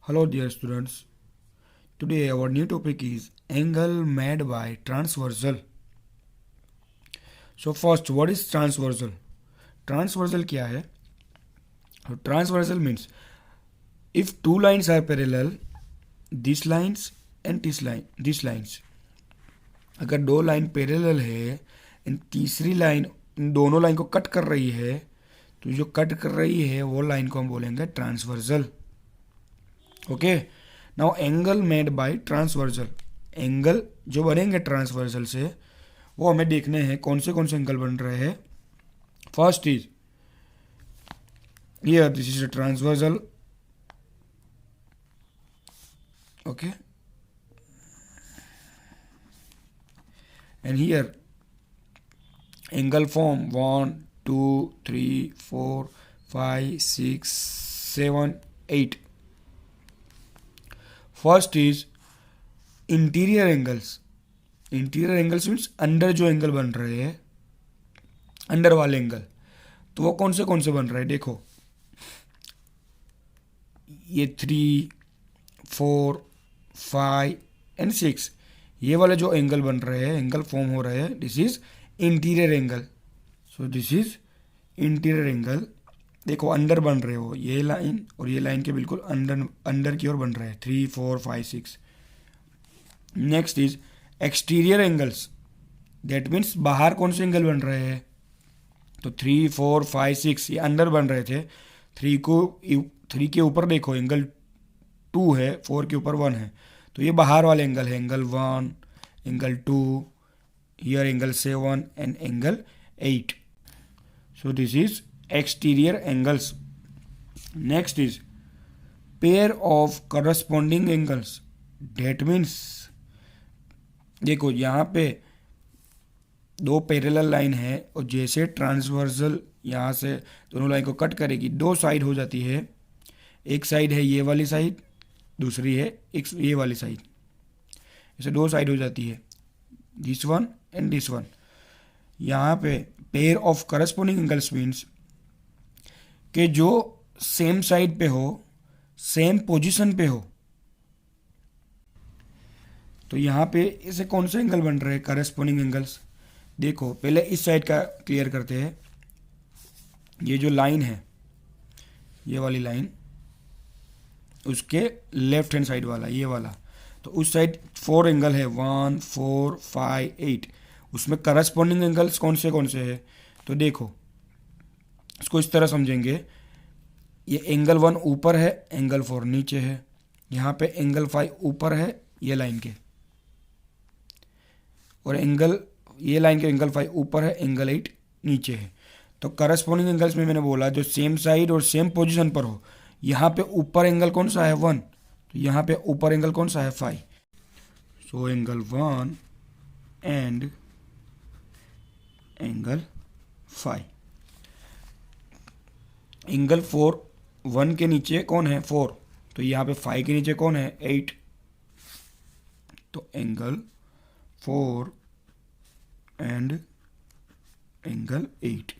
Hello dear students. Today our new topic is angle made by transversal. So first, what is transversal? Transversal क्या है? Transversal means if two lines are parallel, these lines and these lines. अगर दो line parallel है इन तीसरी line in दोनों line को cut कर रही है, तो जो कट कर रही है वो लाइन को हम बोलेंगे transversal. Okay. Now angle made by transversal. Angle जो बनेंगे ट्रांसवर्सल से वो हमें देखने हैं कौन से एंगल बन रहे हैं. First is here this is a transversal. Okay. And here angle form 1 2 3 4 5 6 7 8. First is interior angles. Interior angles means अंदर जो एंगल बन रहे हैं, अंदर वाले एंगल. तो वो कौन से बन रहे हैं देखो. ये 3 4 5 एंड 6 ये वाले जो एंगल बन रहे हैं, एंगल फॉर्म हो रहे हैं, this is interior angle. So this is interior angle. देखो अंदर बन रहे हो, ये लाइन और ये लाइन के बिल्कुल अंदर की ओर बन रहे हैं 3 4 5 6. Next is exterior angles. That means बाहर कौन से एंगल बन रहे हैं. तो 3 4 5 6 ये अंदर बन रहे थे. 3 के ऊपर देखो एंगल 2 है, 4 के ऊपर 1 है, तो ये बाहर वाले एंगल है. Angle 1, angle 2, here angle 7 and angle 8. So this is exterior angles. Next is pair of corresponding angles. That means देखो यहाँ पे दो पैरेलल लाइन है और जैसे ट्रांसवर्सल यहाँ से दोनों लाइन को कट करेगी, दो साइड हो जाती है. एक साइड है ये वाली साइड, दूसरी है ये वाली साइड. ऐसे दो साइड हो जाती है, this one and this one. यहाँ पे pair of corresponding angles means कि जो सेम साइड पे हो, सेम पोजीशन पे हो. तो यहाँ पे इसे कौन से एंगल बन रहे हैं करस्पॉन्डिंग एंगल्स. देखो पहले इस साइड का क्लियर करते हैं. ये जो लाइन है, ये वाली लाइन, उसके लेफ्ट हैंड साइड वाला ये वाला, तो उस साइड 4 एंगल है 1 4 5 8. उसमें करस्पॉन्डिंग एंगल्स कौन से है. तो देखो इसको इस तरह समझेंगे. ये एंगल 1 ऊपर है, एंगल 4 नीचे है. यहाँ पे एंगल 5 ऊपर है ये लाइन के, और ये लाइन के एंगल 5 ऊपर है, एंगल 8 नीचे है. तो करस्पॉन्डिंग एंगल्स में मैंने बोला जो सेम साइड और सेम पोजीशन पर हो. यहाँ पे ऊपर एंगल कौन सा है 1, तो यहाँ पे ऊपर एंगल कौन सा है 5. So angle 1 and angle 5. Angle 4 1 के नीचे कौन है 4, तो यहाँ पे 5 के नीचे कौन है 8. तो एंगल 4 एंड एंगल 8.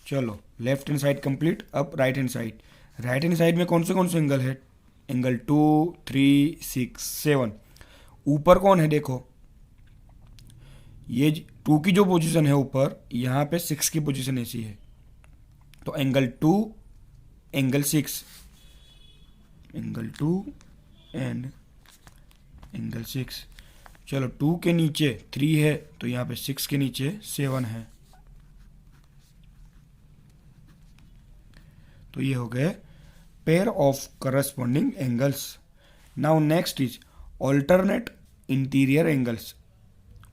चलो लेफ्ट हैंड साइड कंप्लीट. अब right hand side. Right hand side में कौन से एंगल है. एंगल 2 3 6 7. ऊपर कौन है देखो, ये 2 की जो पोजीशन है ऊपर, यहाँ पे 6 की पोजीशन ऐसी है. तो angle 2 angle 6, angle 2 and angle 6. चलो 2 के नीचे 3 है, तो यहाँ पे 6 के नीचे 7 है. तो ये हो गए pair of corresponding angles. Now next is alternate interior angles.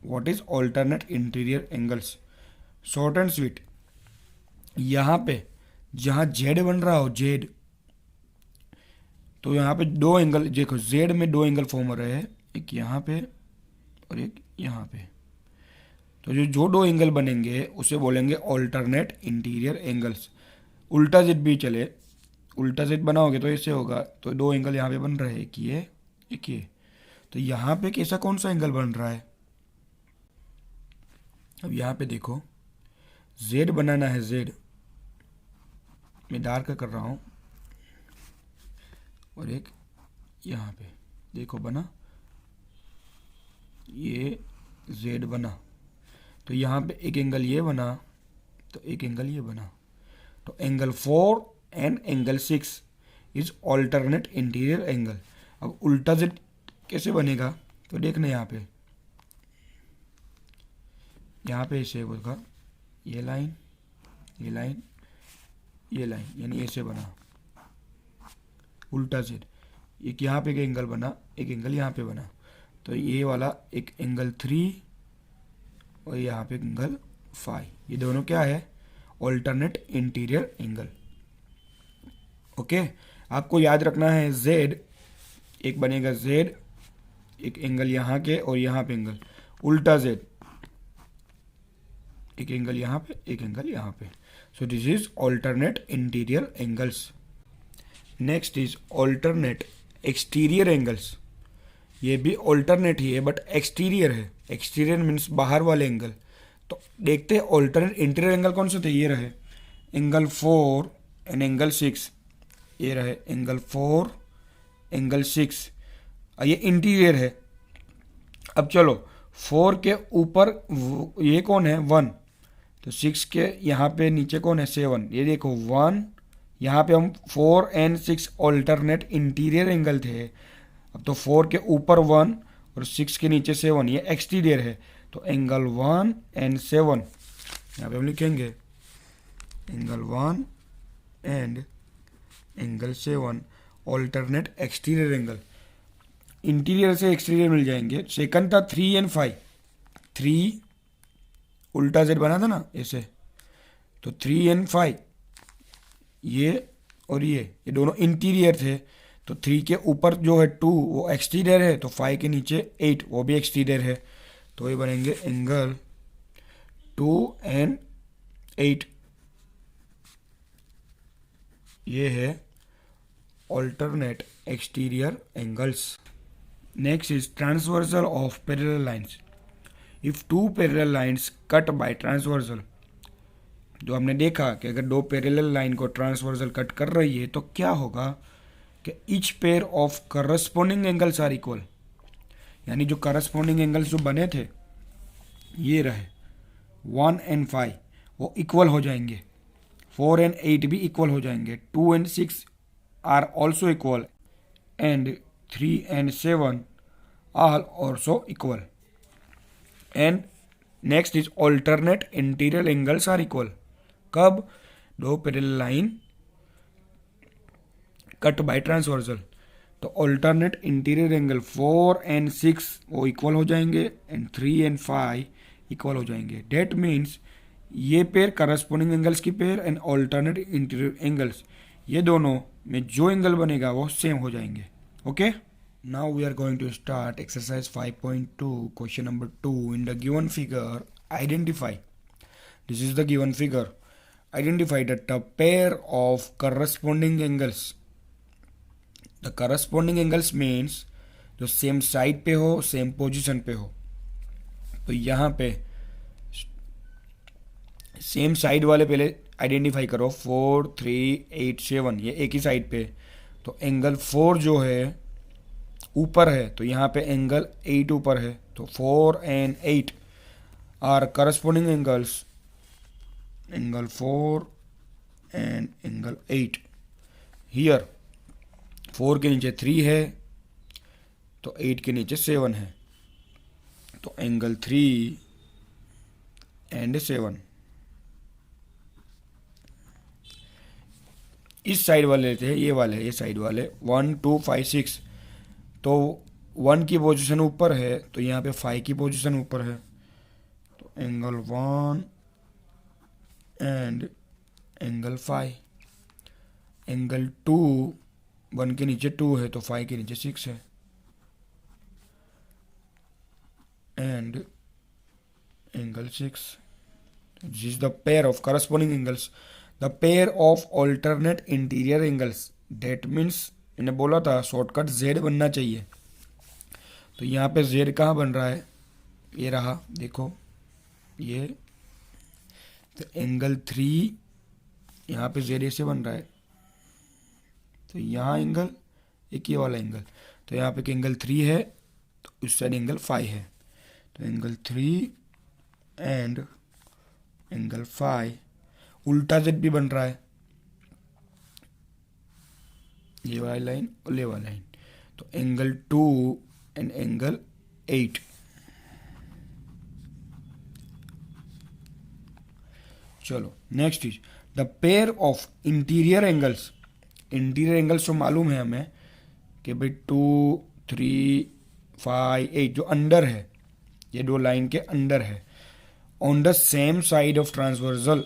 What is alternate interior angles. Short and sweet. यहाँ पे जहाँ जेड बन रहा हो जेड, तो यहाँ पे दो एंगल देखो, जेड में 2 एंगल फॉर्म हो रहे हैं, एक यहाँ पे और एक यहाँ पे. तो जो 2 एंगल बनेंगे उसे बोलेंगे ऑल्टरनेट इंटीरियर एंगल्स. उल्टा जेड भी चले, उल्टा जेड बनाओगे तो ऐसे होगा. तो 2 एंगल यहाँ पे बन रहे हैं, एक ये एक ये. तो यहाँ पे कैसा कौन सा एंगल बन रहा है. अब यहाँ पे देखो जेड बनाना है, जेड मैं डार्क कर रहा हूँ, और एक यहाँ पे देखो बना, ये Z बना, तो यहाँ पे एक एंगल ये बना, तो एक एंगल ये बना। तो angle 4 and angle 6 is alternate interior angle. अब उल्टा Z कैसे बनेगा तो देखना, यहाँ पे ऐसे होगा, ये लाइन, ये लाइन, ये लाइन, यानी ऐसे बना उल्टा Z। एक यहाँ पे एक एंगल बना, एक एंगल यहाँ पे बना, तो ये वाला एक एंगल 3 और यहाँ पे एंगल 5, ये दोनों क्या है, ऑल्टरनेट इंटीरियर एंगल। ओके, आपको याद रखना है Z, एक बनेगा Z, एक एंगल यहाँ के और यहाँ पे एंगल, उल्टा Z, एक एंगल यहाँ पे, एक एंगल यहाँ पे। So this is alternate interior angles. Next is alternate exterior angles. ये भी ऑल्टरनेट ही है बट एक्सटीरियर है। एक्सटीरियर मीन्स बाहर वाले एंगल। तो देखते हैं ऑल्टरनेट इंटीरियर एंगल कौन से थे, ये रहे एंगल 4 एंड एंगल 6, ये रहे एंगल 4 एंगल 6, ये इंटीरियर है। अब चलो 4 के ऊपर ये कौन है 1, तो 6 के यहाँ पे नीचे कौन है 7, ये देखो 1, यहाँ पे हम 4 एंड 6 ऑल्टरनेट इंटीरियर एंगल थे। अब तो 4 के ऊपर 1 और 6 के नीचे 7, ये एक्सटीरियर है। तो एंगल 1 एंड 7 यहाँ पे हम लिखेंगे angle 1 and angle 7 alternate exterior angle. Interior से एक्सटीरियर मिल जाएंगे। सेकंड था 3 एंड 5, 3 उल्टा Z बना था ना ऐसे, तो 3 एंड 5 ये और ये दोनों इंटीरियर थे। तो 3 के ऊपर जो है 2 वो एक्सटीरियर है, तो 5 के नीचे 8 वो भी एक्सटीरियर है। तो ये बनेंगे एंगल 2 एंड 8, ये है alternate exterior angles. Next is transversal of parallel lines. If 2 parallel lines cut by transversal, जो हमने देखा कि अगर 2 पैरेलल लाइन को ट्रांसवर्सल कट कर रही है तो क्या होगा कि each pair of corresponding angles are equal, यानी जो करस्पॉन्डिंग एंगल्स जो बने थे ये रहे 1 एंड 5 वो इक्वल हो जाएंगे, 4 एंड 8 भी इक्वल हो जाएंगे, 2 and 6 are also equal and 3 and 7 are also equal. And next is alternate interior angles are equal. कब, 2 parallel line cut by transversal, तो ऑल्टरनेट इंटीरियर एंगल 4 एंड 6 वो इक्वल हो जाएंगे एंड 3 एंड 5 इक्वल हो जाएंगे। That means ये pair corresponding angles की pair and alternate interior angles, ये दोनों में जो एंगल बनेगा वो सेम हो जाएंगे। Okay, now we are going to start exercise 5.2 question number 2। In the given figure identify, this is the given figure, identify the pair of corresponding angles. The corresponding angles means जो same side पे हो, same position पे हो। तो यहाँ पे same side वाले पहले आइडेंटिफाई करो, 4 3 8 7, ये एक ही साइड पे। तो एंगल 4 जो है ऊपर है, तो यहाँ पे एंगल 8 ऊपर है, तो 4 and 8 are corresponding angles, angle 4 and angle 8। Here 4 के नीचे 3 है, तो 8 के नीचे 7 है, तो एंगल 3 एंड 7। इस साइड वाले थे, ये वाले, ये साइड वाले 1 2 5 6, तो 1 की पोजीशन ऊपर है, तो यहाँ पे 5 की पोजीशन ऊपर है, तो एंगल 1 एंड एंगल 5। एंगल 2 1 के नीचे 2 है, तो 5 के नीचे 6 है, and angle 6। This is the pair of corresponding angles, the pair of alternate interior angles. That means मैंने बोला था शॉर्टकट Z बनना चाहिए, तो यहाँ पे Z कहाँ बन रहा है, ये रहा, देखो ये, तो एंगल 3 यहाँ पे Z ऐसे बन रहा है, तो यहाँ एंगल, एक ये वाला एंगल। तो यहाँ पे एंगल 3 है, तो उस साइड एंगल 5 है। तो एंगल 3 एंड एंगल 5, उल्टा जेड भी बन रहा है, ये वाली लाइन और ये वाली लाइन। तो एंगल 2 एंड एंगल 8। चलो next is the pair of interior angles. Interior angles तो मालूम है हमें कि भाई 2, 3, 5, 8 जो अंडर है, ये दो लाइन के अंडर है, on the same side of transversal.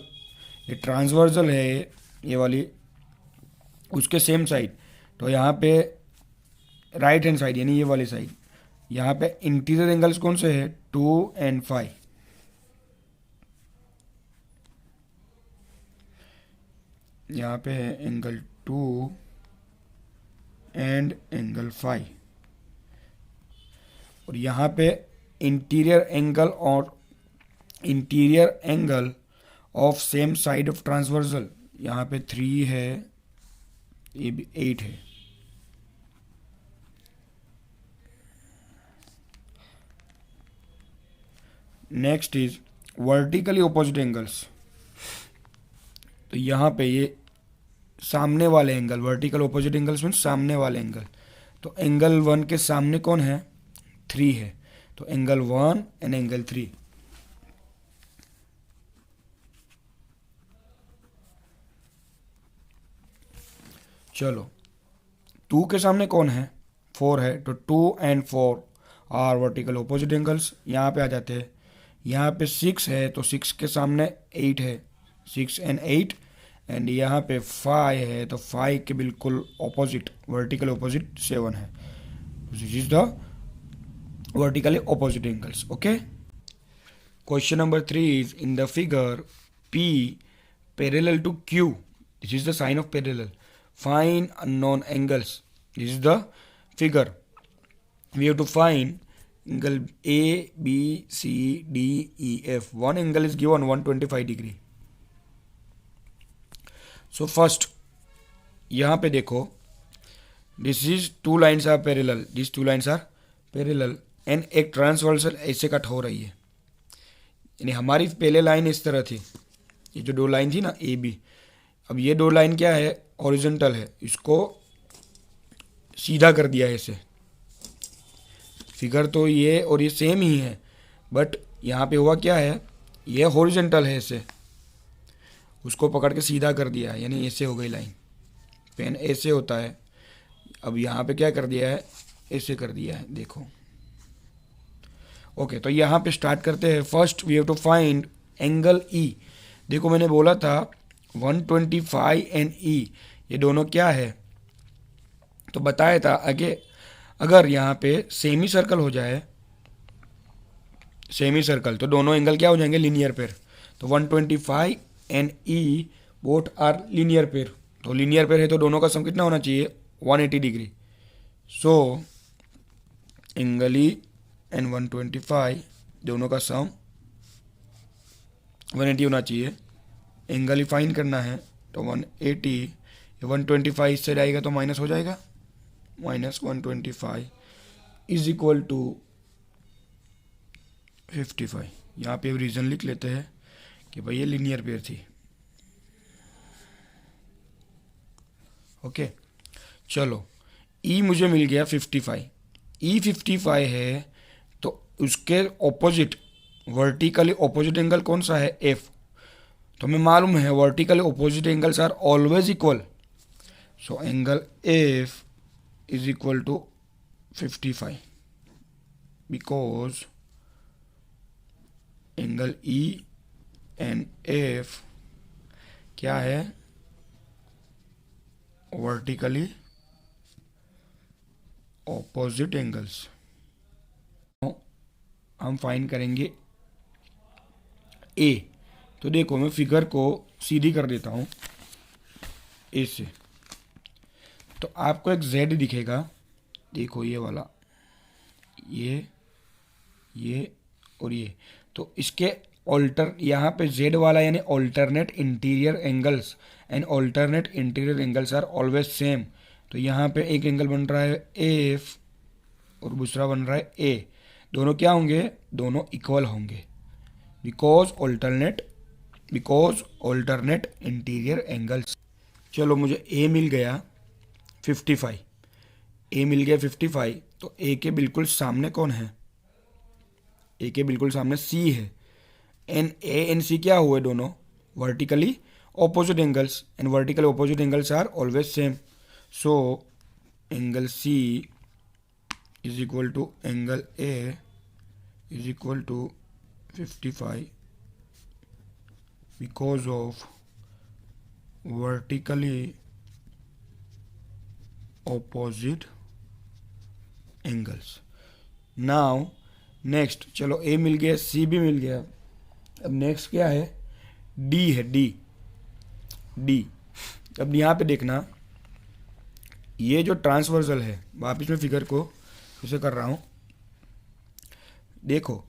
ये ट्रांसवर्जल है ये वाली, उसके सेम साइड। तो यहाँ पे राइट हैंड साइड यानी ये वाली साइड, यहाँ पे इंटीरियर एंगल्स कौन से है 2 एंड 5। यहाँ पे है एंगल 2 एंड एंगल 5, और यहाँ पे इंटीरियर एंगल और interior angle of same side of transversal, यहाँ पे 3 है, ये भी 8 है। Next is vertically opposite angles. तो यहाँ पे ये सामने वाले angle, vertical opposite angles mean सामने वाले एंगल। तो एंगल 1 के सामने कौन है 3 है, तो एंगल 1 एंड एंगल 3। चलो 2 के सामने कौन है 4 है, तो 2 and 4 are vertical opposite angles. यहाँ पे आ जाते हैं, यहाँ पे 6 है तो 6 के सामने 8 है, 6 एंड 8। एंड यहाँ पे 5 है तो 5 के बिल्कुल ऑपोजिट, वर्टिकल ऑपोजिट 7 है। This is the vertically opposite angles. Okay, question number 3 is in the figure P parallel to Q, this is the sign of parallel, find unknown angles. This is the figure. We have to find angle A, B, C, D, E, F. One angle is given 125 degree. So first यहाँ पे देखो, this is two lines are parallel, these two lines are parallel and एक transversal ऐसे cut हो रही है। यानी हमारी पहले लाइन इस तरह थी, ये जो दो लाइन थी ना ए बी, अब ये दो लाइन क्या है हॉरिजॉन्टल है, इसको सीधा कर दिया है ऐसे। फिगर तो ये और ये सेम ही है, बट यहाँ पे हुआ क्या है, ये हॉरिजॉन्टल है ऐसे, उसको पकड़ के सीधा कर दिया है, यानी ऐसे हो गई लाइन। पेन ऐसे होता है, अब यहाँ पे क्या कर दिया है, ऐसे कर दिया है, देखो। ओके, तो यहाँ पे स्टार्ट करते हैं। First we have to find angle E. देखो मैंने बोला था 125 एंड ई ये दोनों क्या है, तो बताया था आगे, अगर यहाँ पे सेमी सर्कल हो जाए, सेमी सर्कल, तो दोनों एंगल क्या हो जाएंगे, लीनियर पेयर। तो 125 and E both are linear pair. तो लीनियर पेयर है तो दोनों का सम कितना होना चाहिए 180 degree. So angle E and 125 दोनों का सम 180 होना चाहिए। एंगल ही फाइंड करना है तो 180, 125 इससे जाएगा तो माइनस हो जाएगा, माइनस 125 इज इक्वल टू 55। यहाँ पे रीजन लिख लेते हैं कि भाई ये लीनियर पेयर थी। ओके, चलो ई मुझे मिल गया 55, ई 55 है तो उसके ऑपोजिट वर्टिकली ऑपोजिट एंगल कौन सा है एफ। तो हमें मालूम है vertically opposite angles are always equal. So angle F is equal to 55 because angle E and F क्या है, वर्टिकली ऑपोजिट एंगल्स। हम फाइंड करेंगे ए। तो देखो मैं फिगर को सीधी कर देता हूँ ए से, तो आपको एक जेड दिखेगा, देखो ये वाला, ये और ये। तो इसके ऑल्टर यहाँ पे जेड वाला यानी alternate interior angles and alternate interior angles are always same. तो यहाँ पे एक एंगल बन रहा है एफ और दूसरा बन रहा है ए। दोनों क्या होंगे? दोनों इक्वल होंगे बिकॉज ऑल्टरनेट इंटीरियर एंगल्स। चलो मुझे ए मिल गया 55, ए मिल गया 55, तो ए के बिल्कुल सामने कौन है? ए के बिल्कुल सामने सी है। एन ए एंड सी क्या हुए? दोनों vertically opposite angles and vertical opposite angles are always same. So angle C is equal to angle A is equal to 55 because of vertically opposite angles. Now next, चलो A मिल गया, C भी मिल गया। अब next क्या है? D है, D. अब यहाँ पे देखना, ये जो ट्रांसवर्सल है, वापिस मैं फिगर को उसे कर रहा हूँ। देखो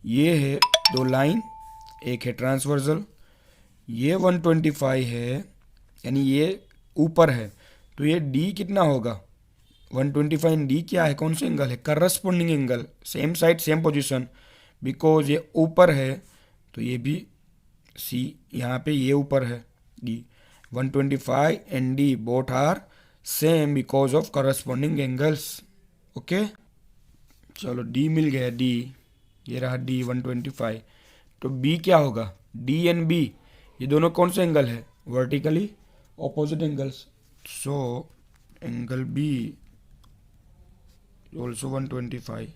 ये है दो लाइन, एक है ट्रांसवर्सल, ये 125 है यानी ये ऊपर है, तो ये डी कितना होगा? 125 इन डी क्या है? कौन सा एंगल है? Corresponding angle, same side same position. Because ये ऊपर है तो ये भी सी, यहाँ पे ये ऊपर है D. 125 and D both are same because of corresponding angles. Okay, चलो D मिल गया, D ये रहा D 125। तो B क्या होगा? D and B ये दोनों कौन से एंगल है? Vertically opposite angles. So angle B also 125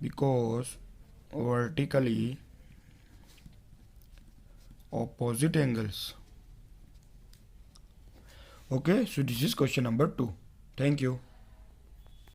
because vertically opposite angles. Okay, so this is question number 2. Thank you.